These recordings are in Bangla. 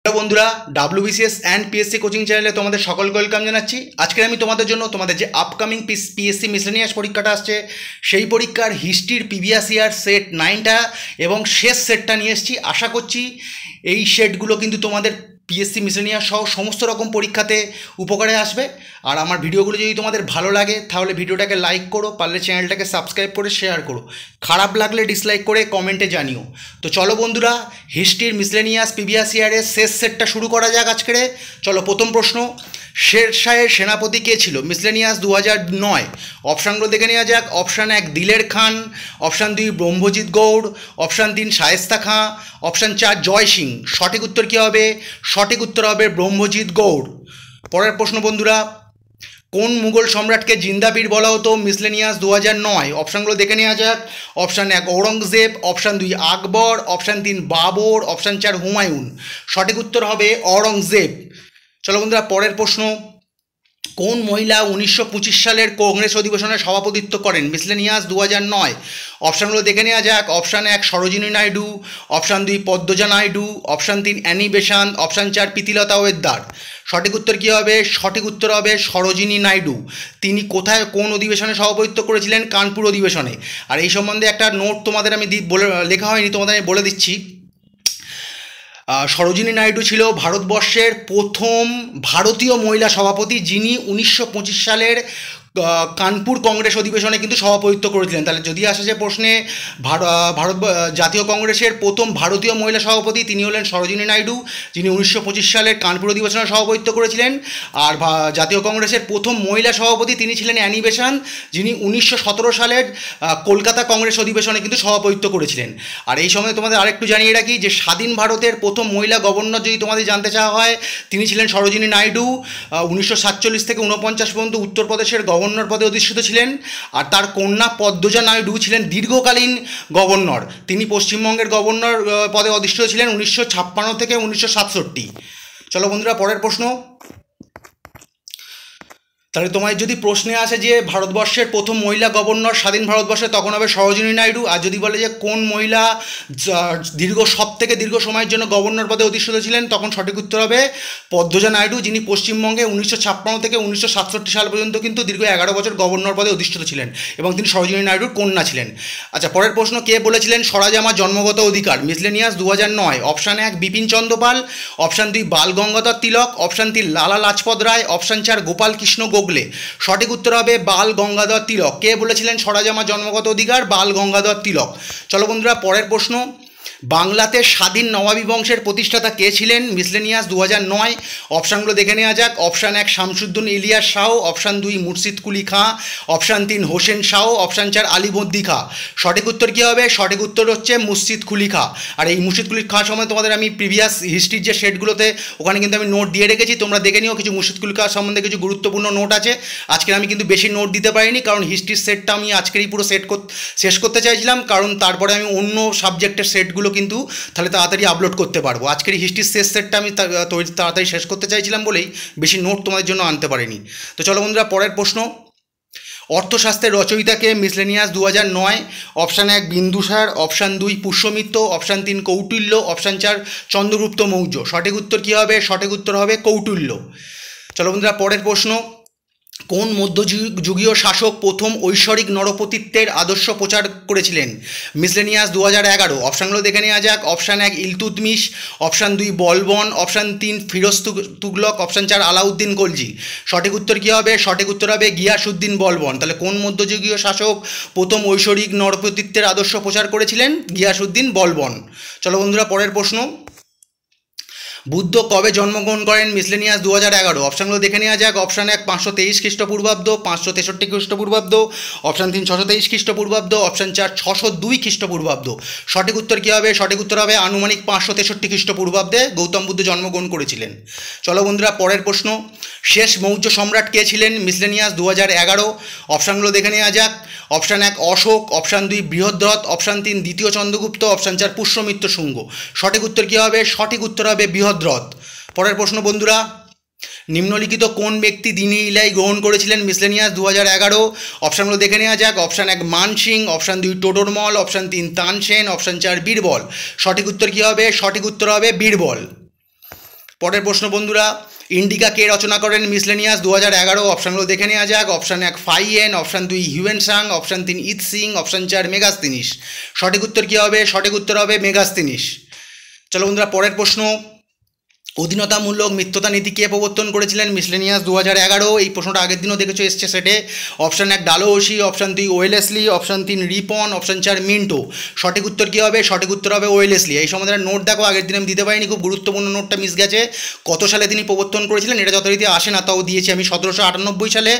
হ্যালো বন্ধুরা, ডাব্লিউবিসিএস অ্যান্ড পিএসসি কোচিং চ্যানেলে তোমাদের সকলকে ওয়েলকাম জানাচ্ছি। আজকে আমি তোমাদের জন্য তোমাদের যে আপকামিং পিএসসি মিসলেনিয়াস পরীক্ষাটা আসছে সেই পরীক্ষার হিস্ট্রির প্রিভিয়াস ইয়ার সেট 9টা এবং শেষ সেটটা নিয়ে এসেছি। আশা করছি এই সেটগুলো কিন্তু তোমাদের পিএসসি মিসলেনিয়াস সহ সমস্ত রকম পরীক্ষাতে উপকারে আসবে। আর আমার ভিডিওগুলো যদি তোমাদের ভালো লাগে তাহলে ভিডিওটাকে লাইক করো, পারলে চ্যানেলটাকে সাবস্ক্রাইব করে শেয়ার করো, খারাপ লাগলে ডিসলাইক করে কমেন্টে জানিও। তো চলো বন্ধুরা, হিস্ট্রির মিসলেনিয়াস প্রিভিয়াস ইয়ারের শেষ সেটটা শুরু করা যাক আজকের। চলো, প্রথম প্রশ্ন, শেরশাহের সেনাপতি কে ছিল? মিসলেনিয়াস 2009। অপশানগুলো দেখে নেওয়া যাক। Option 1 Diler Khan, option 2 Brahmajit Gaur, option 3 Shaista Khan, option 4 Jai Singh. সঠিক উত্তর কী হবে? সঠিক উত্তর হবে ব্রহ্মজিৎ গৌড়। পরের প্রশ্ন বন্ধুরা, কোন মুঘল সম্রাটকে জিন্দাবীর বলা হতো? মিসলেনিয়াস 2009। অপশানগুলো দেখে নেওয়া যাক। অপশান 1 ঔরঙ্গজেব, অপশান 2 আকবর, অপশান 3 বাবর, অপশান 4 হুমায়ুন। সঠিক উত্তর হবে ঔরঙ্গজেব। চলো বন্ধুরা, পরের প্রশ্ন, কোন মহিলা 1925 সালের কংগ্রেস অধিবেশনে সভাপতিত্ব করেন? মিসলেনিয়াস 2009। অপশানগুলো দেখে নেওয়া যাক। Option 1 Sarojini Naidu, option 2 Padmaja Naidu, option 3 Annie Besant, option 4 Pritilata Waddedar. সঠিক উত্তর কী হবে? সঠিক উত্তর হবে সরোজিনী নাইডু। তিনি কোথায় কোন অধিবেশনে সভাপতিত্ব করেছিলেন? কানপুর অধিবেশনে। আর এই সম্বন্ধে একটা নোট তোমাদের আমি লেখা হয়নি, তোমাদের আমি বলে দিচ্ছি। সরোজিনী নাইডু ছিল ভারতবর্ষের প্রথম ভারতীয় মহিলা সভাপতি, যিনি 1925 সালের কানপুর কংগ্রেস অধিবেশনে কিন্তু সভাপতিত্ব করেছিলেন। তাহলে যদি আসে যে প্রশ্নে ভারত জাতীয় কংগ্রেসের প্রথম ভারতীয় মহিলা সভাপতি, তিনি হলেন সরোজিনী নাইডু, যিনি 1925 সালের কানপুর অধিবেশনে সভাপতিত্ব করেছিলেন। আর জাতীয় কংগ্রেসের প্রথম মহিলা সভাপতি তিনি ছিলেন অ্যানি বেসান্ত, যিনি 1917 সালের কলকাতা কংগ্রেস অধিবেশনে কিন্তু সভাপতিত্ব করেছিলেন। আর এই সময় তোমাদের আরেকটু জানিয়ে রাখি যে স্বাধীন ভারতের প্রথম মহিলা গভর্নর যদি তোমাদের জানতে চাওয়া হয়, তিনি ছিলেন সরোজিনী নাইডু। 1947 থেকে 49 পর্যন্ত উত্তরপ্রদেশের গভর্নর পদে অধিষ্ঠিত ছিলেন। আর তার কন্যা পদ্মজা নাইডু ছিলেন দীর্ঘকালীন গভর্নর। তিনি পশ্চিমবঙ্গের গভর্নর পদে অধিষ্ঠিত ছিলেন 1956 থেকে 1967। চলো বন্ধুরা, পরের প্রশ্ন, তাহলে তোমার যদি প্রশ্নে আসে যে ভারতবর্ষের প্রথম মহিলা গভর্নর স্বাধীন ভারতবর্ষে, তখন হবে সরোজিনী নাইডু। আর যদি বলে যে কোন মহিলা সব থেকে দীর্ঘ সময়ের জন্য গভর্নর পদে অধিষ্ঠিত ছিলেন, তখন সঠিক উত্তর হবে পদ্মজা নাইডু, যিনি পশ্চিমবঙ্গে 1956 থেকে 1967 সাল পর্যন্ত কিন্তু দীর্ঘ 11 বছর গভর্নর পদে অধিষ্ঠিত ছিলেন এবং তিনি সরোজিনী নাইডুর কন্যা ছিলেন। আচ্ছা, পরের প্রশ্ন, কে বলেছিলেন স্বরাজ আমার জন্মগত অধিকার? Miscellaneous 2009। Option 1 Bipin Chandra Pal, option 2 বাল গঙ্গাধর তিলক, অপশান 3 লালা লাজপত রায়, অপশান 4 গোপাল কৃষ্ণ গোখলে। সঠিক উত্তর হবে বাল গঙ্গাধর তিলক। কে বলেছিলেন স্বরাজ আমার জন্মগত অধিকার? বাল গঙ্গাধর তিলক। চলো বন্ধুরা, পরের প্রশ্ন, বাংলাতে স্বাধীন নবাবী বংশের প্রতিষ্ঠাতা কে ছিলেন? মিসলেনিয়াস 2009। অপশানগুলো দেখে নেওয়া যাক। Option 1 Shamsuddin Ilyas Shah, option 2 Murshid Quli Khan, option 3 Hossain Shah, option 4 Alivardi Khan. সঠিক উত্তর কী হবে? সঠিক উত্তর হচ্ছে মুর্শিদ কুলি খাঁ। আর এই মুর্শিদ কুলি খাঁ সময় তোমাদের আমি প্রিভিয়াস হিস্ট্রির যে সেটগুলোতে ওখানে কিন্তু আমি নোট দিয়ে রেখেছি, তোমরা দেখে নিও। কিছু মুর্শিদ কুলি খাঁ সম্বন্ধে কিছু গুরুত্বপূর্ণ নোট আছে। আজকে আমি কিন্তু বেশি নোট দিতে পারিনি, কারণ হিস্ট্রির সেটটা আমি আজকেরই পুরো শেষ করতে চাইছিলাম, কারণ তারপরে আমি অন্য সাবজেক্টের সেটগুলো কিন্তু তাহলে তাড়াতাড়ি আপলোড করতে পারবো। আজকের হিস্ট্রির শেষ সেটটা আমি তাড়াতাড়ি শেষ করতে চাইছিলাম বলেই বেশি নোট তোমাদের জন্য আনতে পারিনি। তো চলো বন্ধুরা, পরের প্রশ্ন, অর্থশাস্ত্রের রচয়িতাকে? Miscellaneous 2009। Option 1 Bindusara, option 2 Pushyamitra, option 3 Kautilya, option 4 Chandragupta Maurya. সঠিক উত্তর কী হবে? সঠিক উত্তর হবে কৌটিল্য। চলো বন্ধুরা, পরের প্রশ্ন, কোন মধ্যযুগীয় শাসক প্রথম ঐশ্বরিক নরপতিত্বের আদর্শ প্রচার করেছিলেন? মিসলেনিয়াস 2011। অপশানগুলো দেখে নেওয়া যাক। Option 1 Iltutmish, option 2 Balban, option 3 Firoz Tughlaq, option 4 Alauddin Khalji. সঠিক উত্তর কী হবে? সঠিক উত্তর হবে গিয়াসউদ্দিন বলবন। তাহলে কোন মধ্যযুগীয় শাসক প্রথম ঐশ্বরিক নরপতিত্বের আদর্শ প্রচার করেছিলেন? গিয়াসউদ্দিন বলবন। চলো বন্ধুরা, পরের প্রশ্ন, বুদ্ধ কবে জন্মগ্রহণ করেন? মিসলেনিয়াস 2011। অপশানগুলো দেখে নেওয়া যাক। অপশান 1 523 খ্রিস্টপূর্বাব্দ, 563 খ্রিস্টপূর্বাব্দ, অপশান 3 623 খ্রিস্টপূর্বাব্দ, অপশান 4 602 খ্রিস্টপূর্বাব্দ। সঠিক উত্তর কী হবে? সঠিক উত্তর হবে আনুমানিক 563 খ্রিস্টপূর্বাব্দে গৌতম বুদ্ধ জন্মগ্রহণ করেছিলেন। চলো বন্ধুরা, পরের প্রশ্ন, শেষ মৌর্য সম্রাট কে ছিলেন? মিসলেনিয়াস 2011। অপশানগুলো দেখে নেওয়া যাক। Option 1 Ashok, option 2 Brihadratha, option 3 দ্বিতীয় চন্দ্রগুপ্ত, অপশান 4 পুষ্যমিত্র শুঙ্গ। সঠিক উত্তর কী হবে? সঠিক উত্তর হবে বৃহদ্রথ। পরের প্রশ্ন বন্ধুরা, নিম্নলিখিত কোন ব্যক্তি দিনী ইলাই গ্রহণ করেছিলেন? মিসলেনিয়াস 2011। অপশানগুলো দেখে নেওয়া যাক। অপশান 1 মান Singh, option 2 Todar Mal, option 3 Tansen, option 4 Birbal. সঠিক উত্তর কী হবে? সঠিক উত্তর হবে বীরবল। পরের প্রশ্ন বন্ধুরা, ইন্ডিকা কে রচনা করেন? মিসলেনিয়াস 2011। অপশানগুলো দেখে নেওয়া যাক। Option 1 Fahien, option 2 Hiuen Tsang, option 3 I Tsing, option 4 Megasthenes. সঠিক উত্তর কী হবে? সঠিক উত্তর হবে মেগাস্তিনিস। চলো বন্ধুরা পরের প্রশ্ন, অধীনতামূলক মিথ্যতা নীতি কে প্রবর্তন করেছিলেন? মিসলেনিয়াস 2011। এই প্রশ্নটা আগের দিনও দেখেছো এসছে সেটে। Option 1 Dalhousie, option 2 Wellesley, option 3 Ripon, option 4 Minto. সঠিক উত্তর কী হবে? সঠিক উত্তর হবে ওয়েলেসলি। এই সম্বন্ধে নোট দেখো, আগের দিন আমি দিতে পারিনি, খুব গুরুত্বপূর্ণ নোটটা মিস গেছে। কত সালে তিনি প্রবর্তন করেছিলেন এটা যথারীতি আসে না, তাও দিয়েছি আমি। 1798 সালে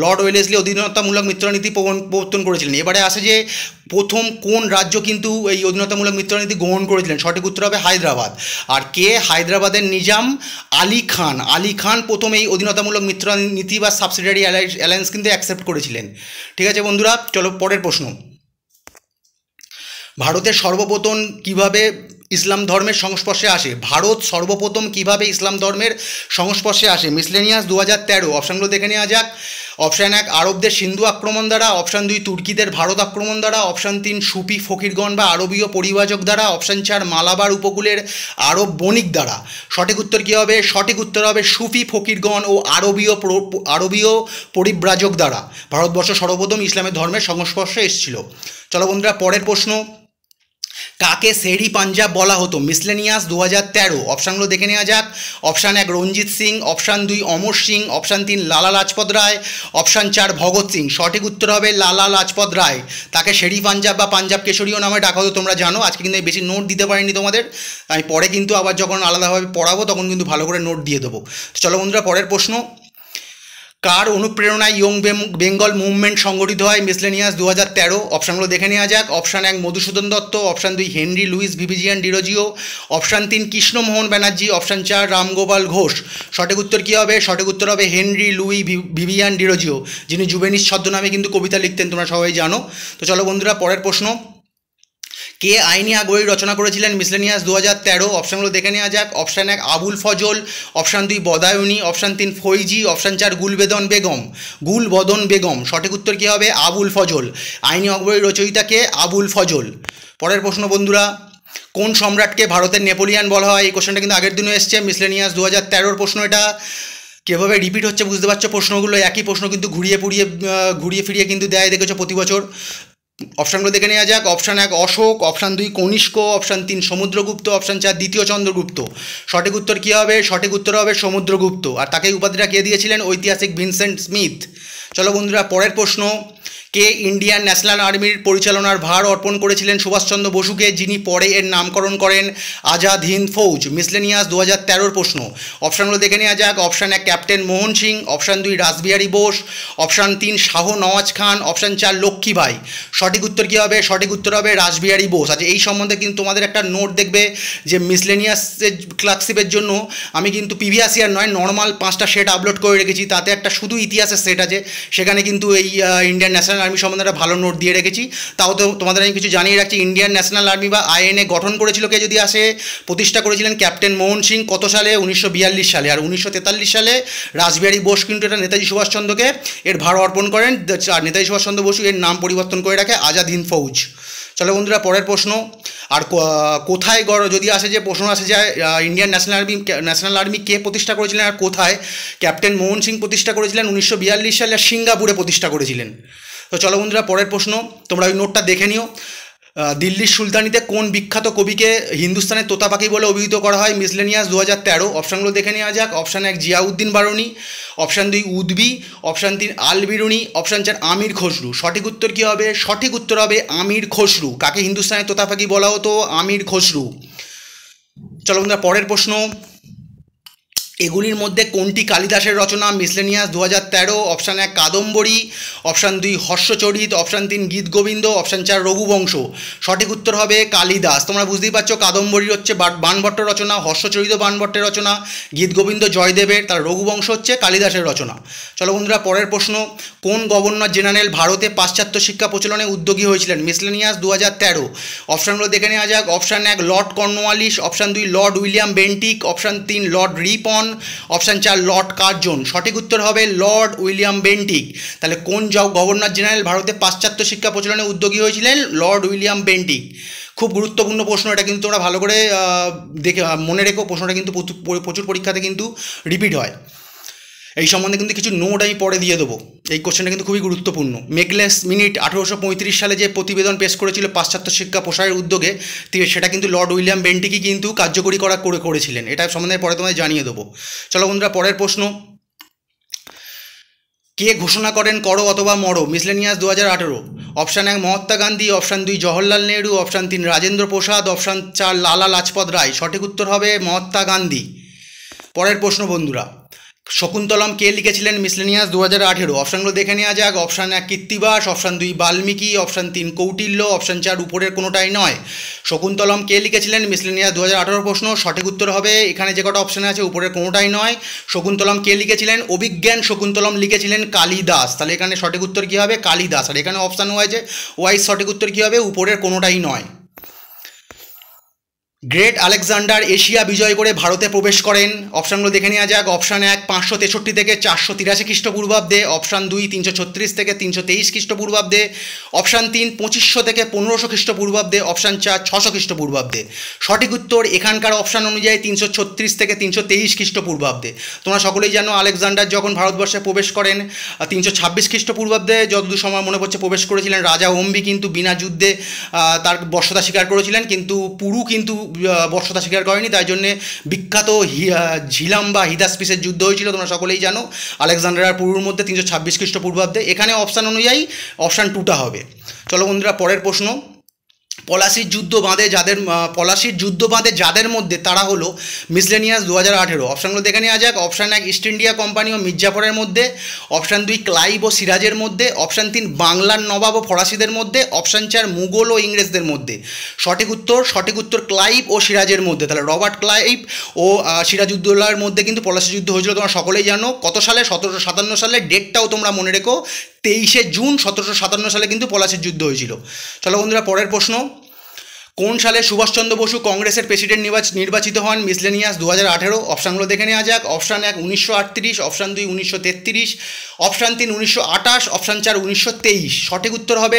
লর্ড ওয়েলেসলি অধীনতামূলক মিথ্যতা নীতি প্রবর্তন করেছিলেন। এবারে আসে যে প্রথম কোন রাজ্য কিন্তু এই অধীনতামূলক মিত্রতা নীতি গ্রহণ করেছিলেন? সঠিক উত্তর হবে হায়দ্রাবাদ। আর কে? হায়দ্রাবাদের নিজাম আলী খান। আলী খান প্রথম এই অধীনতামূলক মিত্রতা নীতি বা সাবসিডিয়ারি অ্যালায়েন্স কিন্তু অ্যাকসেপ্ট করেছিলেন। ঠিক আছে বন্ধুরা, চলো পরের প্রশ্ন, ভারতের সর্বপ্রথম কিভাবে ইসলাম ধর্মের সংস্পর্শে আসে? ভারত সর্বপ্রথম কিভাবে ইসলাম ধর্মের সংস্পর্শে আসে? মিসলেনিয়াস 2013। অপশানগুলো দেখে নেওয়া যাক। অপশান 1 আরবদের সিন্ধু আক্রমণ দ্বারা, অপশান 2 তুর্কিদের ভারত আক্রমণ দ্বারা, অপশান 3 সুফি ফকিরগণ বা আরবীয় পরিবাজক দ্বারা, অপশান 4 মালাবার উপকূলের আরব বণিক দ্বারা। সঠিক উত্তর কী হবে? সঠিক উত্তর হবে সুফি ফকিরগণ ও আরবীয় পরিব্রাজক দ্বারা ভারতবর্ষ সর্বপ্রথম ইসলামের ধর্মের সংস্পর্শে এসেছিল। চলো বন্ধুরা পরের প্রশ্ন, কাকে শেরি পাঞ্জাব বলা হতো? মিসলেনিয়াস 2013। অপশানগুলো দেখে নেওয়া যাক। Option 1 Ranjit Singh, option 2 Amar Singh, option 3 Lala Lajpat Rai, option 4 Bhagat Singh. সঠিক উত্তর হবে লালা লাজপত রায়। তাকে শেরি পাঞ্জাব বা পাঞ্জাব কেশরীয় নামে ডাকা হতো, তোমরা জানো। আজকে কিন্তু বেশি নোট দিতে পারিনি তোমাদের, আমি পরে কিন্তু আবার যখন আলাদাভাবে পড়াবো তখন কিন্তু ভালো করে নোট দিয়ে দেবো। চলো বন্ধুরা পরের প্রশ্ন, কার অনুপ্রেরণায় ইয়ং বেঙ্গল মুভমেন্ট সংগঠিত হয়? মিসলেনিয়াস 2013। অপশানগুলো দেখে নেওয়া যাক। Option 1 Madhusudan Dutta, option 2 Henry Louis Vivian Derozio, option 3 Krishnamohan Banerjee, option 4 Ramgopal Ghosh. সঠিক উত্তর কী হবে? সঠিক উত্তর হবে হেনরি লুই ভিভিয়ান ডিরোজিও, যিনি জুবেনিস ছদ্মনামে কিন্তু কবিতা লিখতেন, তোমরা সবাই জানো। তো চলো বন্ধুরা পরের প্রশ্ন, কে আইনি আকবরী রচনা করেছিলেন? মিসলেনিয়াস 2013। অপশানগুলো দেখে নেওয়া যাক। Option 1 Abul Fazal, option 2 Badayuni, option 3 Faizi, option 4 Gulbadan Begum. সঠিক উত্তর কী হবে? আবুল ফজল। আইনি আকবরী রচয়িতাকে আবুল ফজল। পরের প্রশ্ন বন্ধুরা, কোন সম্রাটকে ভারতের নেপোলিয়ান বলা হয়? এই কোশ্চেনটা কিন্তু আগের দিনও এসছে, মিসলেনিয়াস 2013 প্রশ্ন। এটা কীভাবে রিপিট হচ্ছে বুঝতে পারছো, প্রশ্নগুলো একই প্রশ্ন কিন্তু ঘুরিয়ে ফিরিয়ে কিন্তু দেয়, দেখেছো প্রতি বছর। অপশানগুলো দেখে নেওয়া যাক। Option 1 Ashok, option 2 Kanishka, option 3 Samudragupta, option 4 দ্বিতীয় চন্দ্রগুপ্ত। সঠিক উত্তর কী হবে? সঠিক উত্তর হবে সমুদ্রগুপ্ত। আর তাকে উপাধিটা কে দিয়েছিলেন? ঐতিহাসিক ভিনসেন্ট স্মিথ। চলো বন্ধুরা পরের প্রশ্ন, কে ইন্ডিয়ান ন্যাশনাল আর্মির পরিচালনার ভার অর্পণ করেছিলেন সুভাষচন্দ্র বসুকে, যিনি পরে এর নামকরণ করেন আজাদ হিন্দ ফৌজ? মিসলেনিয়াস 2013 প্রশ্ন। অপশানগুলো দেখে নেওয়া যাক। Option 1 captain Mohan Singh, option 2 Rashbehari Bose, option 3 Shah Nawaz খান, অপশান 4 লক্ষ্মীবাই। সঠিক উত্তর কী হবে? সঠিক উত্তর হবে রাসবিহারী বোস। আচ্ছা এই সম্বন্ধে কিন্তু তোমাদের একটা নোট দেখবে যে মিসলেনিয়াসের ক্লার্কশিপের জন্য আমি কিন্তু প্রিভিয়াস ইয়ার নয়, নর্মাল 5টা সেট আপলোড করে রেখেছি, তাতে একটা শুধু ইতিহাসের সেট আছে, সেখানে কিন্তু এই ইন্ডিয়ান ন্যাশনাল আর্মি সম্বন্ধে একটা ভালো নোট দিয়ে রেখেছি। তাও তো তোমাদের আমি কিছু জানিয়ে রাখছি, ইন্ডিয়ান ন্যাশনাল আর্মি বা আইএনএ গঠন করেছিল কে যদি আসে? প্রতিষ্ঠা করেছিলেন ক্যাপ্টেন মোহন সিং। কত সালে? 1942 সালে। আর 1943 সালে রাসবিহারী বোস কিন্তু এটা নেতাজি সুভাষচন্দ্রকে এর ভার অর্পণ করেন। আর নেতাজি সুভাষচন্দ্র বসু এর নাম পরিবর্তন করে রাখে আজাদ হিন্দ ফৌজ। চলো বন্ধুরা পরের প্রশ্ন, আর কোথায় যদি আসে যে প্রশ্ন আসে যায় ইন্ডিয়ান ন্যাশনাল আর্মি কে প্রতিষ্ঠা করেছিলেন আর কোথায়? ক্যাপ্টেন মোহন সিং প্রতিষ্ঠা করেছিলেন 1942 সালে, আর সিঙ্গাপুরে প্রতিষ্ঠা করেছিলেন। তো চলো বন্ধুরা পরের প্রশ্ন, তোমরা ওই নোটটা দেখে নিও। দিল্লির সুলতানিতে কোন বিখ্যাত কবিকে হিন্দুস্তানের তোতা পাখি বলে অভিহিত করা হয়? মিসলেনিয়াস 2013। অপশানগুলো দেখে নেওয়া যাক। Option 1 Ziauddin Barani, option 2 উদ্বি, option 3 আল বিরুনি, অপশান 4 আমির খসরু। সঠিক উত্তর কী হবে? সঠিক উত্তর হবে আমির খসরু। কাকে হিন্দুস্তানের তোতা পাখি বলা হতো? আমির খসরু। চলো বন্ধুরা পরের প্রশ্ন, এগুলির মধ্যে কোনটি কালিদাসের রচনা? Miscellaneous 2013। Option 1 Kadambari, option 2 Harshacharita, option 3 Gitagovinda, option 4 Raghuvamsha. সঠিক উত্তর হবে কালিদাস। তোমরা বুঝতেই পারছো, কাদম্বরী হচ্ছে বাণভট্ট রচনা, হর্ষচরিত বাণভট্টের রচনা, গীতগোবিন্দ জয়দেবের, তার রঘুবংশ হচ্ছে কালিদাসের রচনা। চলো বন্ধুরা পরের প্রশ্ন, কোন গভর্নর জেনারেল ভারতে পাশ্চাত্য শিক্ষা প্রচলনে উদ্যোগী হয়েছিলেন? মিসলেনিয়াস 2013। অপশানগুলো দেখে নেওয়া যাক। Option 1 Lord Cornwallis, option 2 Lord William Bentinck, option 3 Lord Ripon, option 4 Lord Curzon. সঠিক উত্তর হবে লর্ড উইলিয়াম বেন্টিক। তাহলে কোন গভর্নর জেনারেল ভারতে পাশ্চাত্য শিক্ষা প্রচলনে উদ্যোগী হয়েছিলেন? Lord William Bentinck. খুব গুরুত্বপূর্ণ প্রশ্ন, এটা কিন্তু তোমরা ভালো করে দেখে মনে রেখো, প্রশ্নটা কিন্তু প্রচুর পরীক্ষাতে কিন্তু রিপিট হয়। এই সম্বন্ধে কিন্তু কিছু নোট আমি পরে দিয়ে দেবো। এই কোশ্চেনটা কিন্তু খুবই গুরুত্বপূর্ণ। মেকলেস মিনিট 1835 সালে যে প্রতিবেদন পেশ করেছিল পাশ্চাত্য শিক্ষা প্রসারের উদ্যোগে, সেটা কিন্তু লর্ড উইলিয়াম বেন্টিকি কিন্তু কার্যকরী করেছিলেন। এটা সম্বন্ধে পরে তোমাদের জানিয়ে দেবো। চলো বন্ধুরা, পরের প্রশ্ন, কে ঘোষণা করেন করো অথবা মরো? Miscellaneous 2018। Option 1 Mahatma Gandhi, option 2 Jawaharlal Nehru, option 3 Rajendra Prasad, option 4 Lala Lajpat Rai. সঠিক উত্তর হবে মহাত্মা গান্ধী। পরের প্রশ্ন বন্ধুরা, শকুন্তলম কে লিখেছিলেন? মিসলেনিয়াস 2018। অপশানগুলো দেখে নেওয়া যাক। Option 1 Krittibas, option 2 Valmiki, option 3 Kautilya, option 4 উপরের কোনোটাই নয়। শকুন্তলম কে লিখেছিলেন? মিসলেনিয়াস 2018 প্রশ্ন। সঠিক উত্তর হবে এখানে যে কটা অপশান আছে উপরের কোনোটাই নয়। শকুন্তলম কে লিখেছিলেন? অভিজ্ঞান শকুন্তলম লিখেছিলেন কালিদাস। তাহলে এখানে সঠিক উত্তর কী হবে? কালিদাস। আর এখানে অপশান ওয়াইজ সঠিক উত্তর কী হবে? উপরের কোনোটাই নয়। গ্রেট আলেকজান্ডার এশিয়া বিজয় করে ভারতে প্রবেশ করেন। অপশানগুলো দেখে নেওয়া যাক। অপশান 1 563 থেকে 483 খ্রিস্টপূর্বাব্দে, অপশান 2 336 থেকে 323 খ্রিস্টপূর্বাব্দে, অপশান 3 2500 থেকে 1500 খ্রিস্টপূর্বাব্দে, অপশান 4 600 খ্রিস্টপূর্বাব্দে। সঠিক উত্তর এখানকার অপশান অনুযায়ী 336 থেকে 323 খ্রিস্টপূর্বাব্দে। তোমরা সকলেই জানো আলেকজান্ডার যখন ভারতবর্ষে প্রবেশ করেন 326 খ্রিস্টপূর্বাব্দে, যতদূর সময় মনে পড়ছে প্রবেশ করেছিলেন রাজা অম্বি কিন্তু বিনা যুদ্ধে তার বর্ষতা স্বীকার করেছিলেন, কিন্তু পুরু কিন্তু বর্ষতা স্বীকার করেনি। তাই জন্যে বিখ্যাত ঝিলাম বা হিদাসপিসের যুদ্ধ হয়েছিল, তোমরা সকলেই জানো, আলেকজান্ডার আর পুরুর মধ্যে 326 খ্রিস্টপূর্বাব্দে। এখানে অপশান অনুযায়ী অপশান 2টা হবে। চলো বন্ধুরা, পরের প্রশ্ন, পলাশির যুদ্ধ বাঁধে যাদের মধ্যে তারা হলো মিসলেনিয়াস 2018। অপশানগুলো দেখে নেওয়া যাক। অপশান 1 ইস্ট ইন্ডিয়া কোম্পানি ও মির্জাফরের মধ্যে, অপশান 2 ক্লাইভ ও সিরাজের মধ্যে, অপশান 3 বাংলার নবাব ও ফরাসিদের মধ্যে, অপশান 4 মুঘল ও ইংরেজদের মধ্যে। সঠিক উত্তর ক্লাইভ ও সিরাজের মধ্যে। তাহলে রবার্ট ক্লাইভ ও সিরাজউদ্দৌলার মধ্যে কিন্তু পলাশি যুদ্ধ হয়েছিল, তোমরা সকলেই জানো। কত সালে? 1757 সালে। ডেটটাও তোমরা মনে রেখো, 23শে জুন 1757 সালে কিন্তু পলাশির যুদ্ধ হয়েছিল। চলো বন্ধুরা, পরের প্রশ্ন, কোন সালে সুভাষচন্দ্র বসু কংগ্রেসের প্রেসিডেন্ট নির্বাচিত হন? মিসলেনিয়াস 2018। অপশানগুলো দেখে নেওয়া যাক। Option 1 1938, option 2 1933, option 3 1928, option 4 1923। সঠিক উত্তর হবে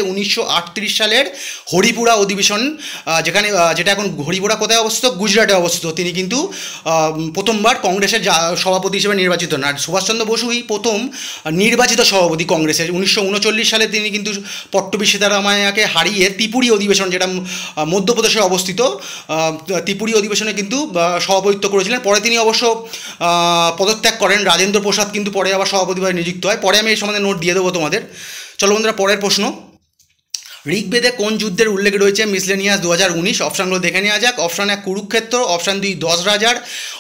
1938 সালের হরিপুরা অধিবেশন, যেটা এখন হরিপুরা কোথায় অবস্থিত? গুজরাটে অবস্থিত। তিনি কিন্তু প্রথমবার কংগ্রেসের সভাপতি হিসেবে নির্বাচিত হন। আর সুভাষচন্দ্র বসুই প্রথম নির্বাচিত সভাপতি কংগ্রেসের। 1939 সালে তিনি কিন্তু পট্টবী সীতারামাইয়াকে হারিয়ে ত্রিপুরী অধিবেশন, যেটা মধ্যপ্রদেশে অবস্থিত, ত্রিপুরী অধিবেশনে কিন্তু সভাপতিত্ব করেছিলেন। পরে তিনি অবশ্য পদত্যাগ করেন। রাজেন্দ্র প্রসাদ কিন্তু পরে আবার সভাপতিভাবে নিযুক্ত হয়। পরে আমি এই সম্বন্ধে নোট দিয়ে দেবো তোমাদের। চলো বন্ধুরা, পরের প্রশ্ন, ঋগ্বেদে কোন যুদ্ধের উল্লেখ রয়েছে? মিসলেনিয়াস 2019। অপশানগুলো দেখে নেওয়া যাক। অপশান 1 কুরুক্ষেত্র, অপশান 2 10 রাজার,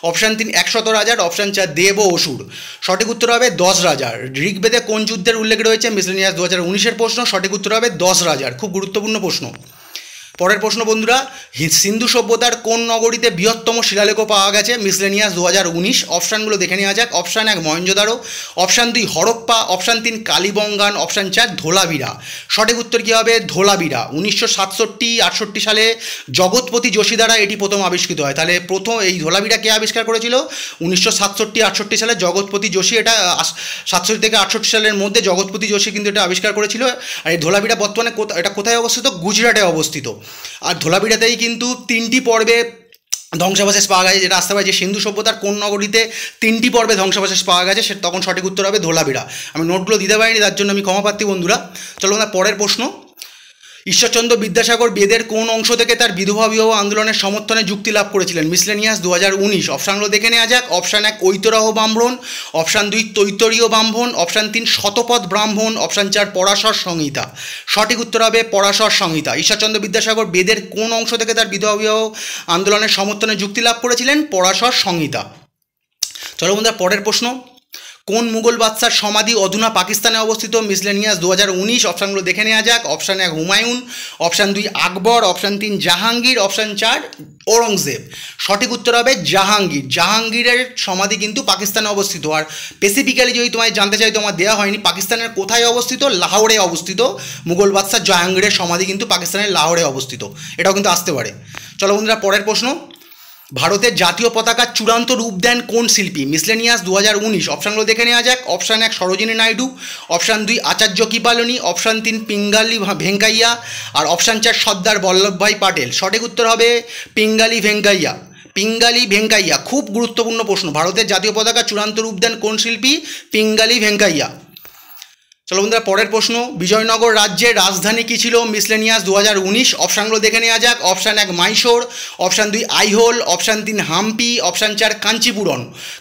অপশান 3 100 রাজার, অপশান 4 দেব ও অসুর। সঠিক উত্তর হবে 10 রাজার। ঋগ্বেদে কোন যুদ্ধের উল্লেখ রয়েছে? মিসলেনিয়াস 2019-এর প্রশ্ন। সঠিক উত্তর হবে 10 রাজার। খুব গুরুত্বপূর্ণ প্রশ্ন। পরের প্রশ্ন বন্ধুরা, সিন্ধু সভ্যতার কোন নগরীতে বৃহত্তম শিলালেখ পাওয়া গেছে? মিসলেনিয়াস 2019। অপশানগুলো দেখে নেওয়া যাক। Option 1 Mohenjo-daro, option 2 Harappa, option 3 Kalibangan, option 4 Dholavira. সঠিক উত্তর কী হবে? ধোলাবিরা। 1967-68 সালে জগৎপতি যোশী দ্বারা এটি প্রথম আবিষ্কৃত হয়। তাহলে প্রথম এই ধোলাবিরা কে আবিষ্কার করেছিল? 1967-68 সালে জগৎপতি যোশী। এটা 67 থেকে 68 সালের মধ্যে জগৎপতি যোশী কিন্তু এটা আবিষ্কার করেছিল। আর এই ধোলাবিরা বর্তমানে এটা কোথায় অবস্থিত? গুজরাটে অবস্থিত। আর ধোলাবিরাতেই কিন্তু 3টি পর্বে ধ্বংসাবশেষ পাওয়া গেছে, যেটা আসতে পারে যে সিন্ধু সভ্যতার কোন নগরীতে 3টি পর্বে ধ্বংসাবশেষ পাওয়া গেছে, সে তখন সঠিক উত্তর হবে ধোলাবিরা। আমি নোটগুলো দিতে পারিনি, তার জন্য আমি ক্ষমাপ্রার্থী বন্ধুরা। চলো আমরা পরের প্রশ্ন, ঈশ্বরচন্দ্র বিদ্যাসাগর বেদের কোন অংশ থেকে তার বিধবা বিবাহ আন্দোলনের সমর্থনে যুক্তি লাভ করেছিলেন? মিসলেনিয়াস 2019। অপশানগুলো দেখে নেওয়া যাক। অপশান 1 ঐতরাহ ব্রাহ্মণ, অপশান 2 তৈতরীয় ব্রাহ্মণ, অপশান 3 শতপথ ব্রাহ্মণ, অপশান 4 পরাশর সংহিতা। সঠিক উত্তর হবে পরাশর সংহিতা। ঈশ্বরচন্দ্র বিদ্যাসাগর বেদের কোন অংশ থেকে তার বিধবা বিবাহ আন্দোলনের সমর্থনে যুক্তি লাভ করেছিলেন? পরাশর সংহিতা। চলো বন্ধুরা, পরের প্রশ্ন, কোন মুঘল বাদশার সমাধি অধুনা পাকিস্তানে অবস্থিত? মিসলেনিয়াস 2019। অপশানগুলো দেখে নেওয়া যাক। অপশান 1 হুমায়ুন, অপশান 2 আকবর, অপশান 3 জাহাঙ্গীর, অপশান 4 ঔরঙ্গজেব। সঠিক উত্তর হবে জাহাঙ্গীর। জাহাঙ্গীরের সমাধি কিন্তু পাকিস্তানে অবস্থিত। আর স্পেসিফিক্যালি যদি তোমায় জানতে চাই, তোমার দেওয়া হয়নি, পাকিস্তানের কোথায় অবস্থিত? লাহোরে অবস্থিত। মুঘল বাদশাহ জাহাঙ্গীরের সমাধি কিন্তু পাকিস্তানের লাহোরে অবস্থিত। এটাও কিন্তু আসতে পারে। চলো বন্ধুরা, পরের প্রশ্ন, ভারতের জাতীয় পতাকার চূড়ান্ত রূপ দেন কোন শিল্পী? মিসলেনিয়াস 2019। অপশানগুলো দেখে নেওয়া যাক। অপশান 1 সরোজিনী নাইডু, অপশান 2 আচার্য কৃপালিনী, অপশান 3 পিঙ্গালি ভেঙ্কাইয়া, আর অপশান 4 সর্দার বল্লভভাই পাটেল। সঠিক উত্তর হবে পিঙ্গালি ভেঙ্কাইয়া। পিঙ্গালি ভেঙ্কাইয়া, খুব গুরুত্বপূর্ণ প্রশ্ন। ভারতের জাতীয় পতাকার চূড়ান্ত রূপ দেন কোন শিল্পী? পিঙ্গালি ভেঙ্কাইয়া। চলো বন্ধুরা, পরের প্রশ্ন, বিজয়নগর রাজ্যের রাজধানী কী ছিল? মিসলেনিয়াস 2019। অপশানগুলো দেখে নেওয়া যাক। Option 1 Mysore, option 2 Aihole, option 3 Hampi, option 4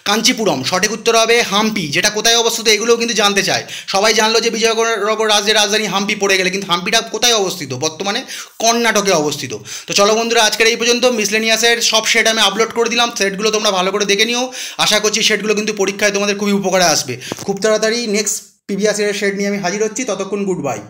Kanchipuram. সঠিক উত্তর হবে হাম্পি। যেটা কোথায় অবস্থিত এগুলোও কিন্তু জানতে চায়। সবাই জানলো যে বিজয়নগর রাজ্যের রাজধানী হাম্পি পড়ে গেলে, কিন্তু হাম্পিটা কোথায় অবস্থিত? বর্তমানে কর্ণাটকে অবস্থিত। তো চলো বন্ধুরা, আজকের এই পর্যন্ত। মিসলেনিয়াসের সব সেট আমি আপলোড করে দিলাম, সেটগুলো তোমরা ভালো করে দেখে নিও। আশা করছি সেটগুলো কিন্তু পরীক্ষায় তোমাদের খুবই উপকারে আসবে। খুব তাড়াতাড়ি নেক্সট প্রিভিয়াস ইয়ারের শেড নিয়ে আমি হাজির হচ্ছি। ততক্ষণ গুড বাই।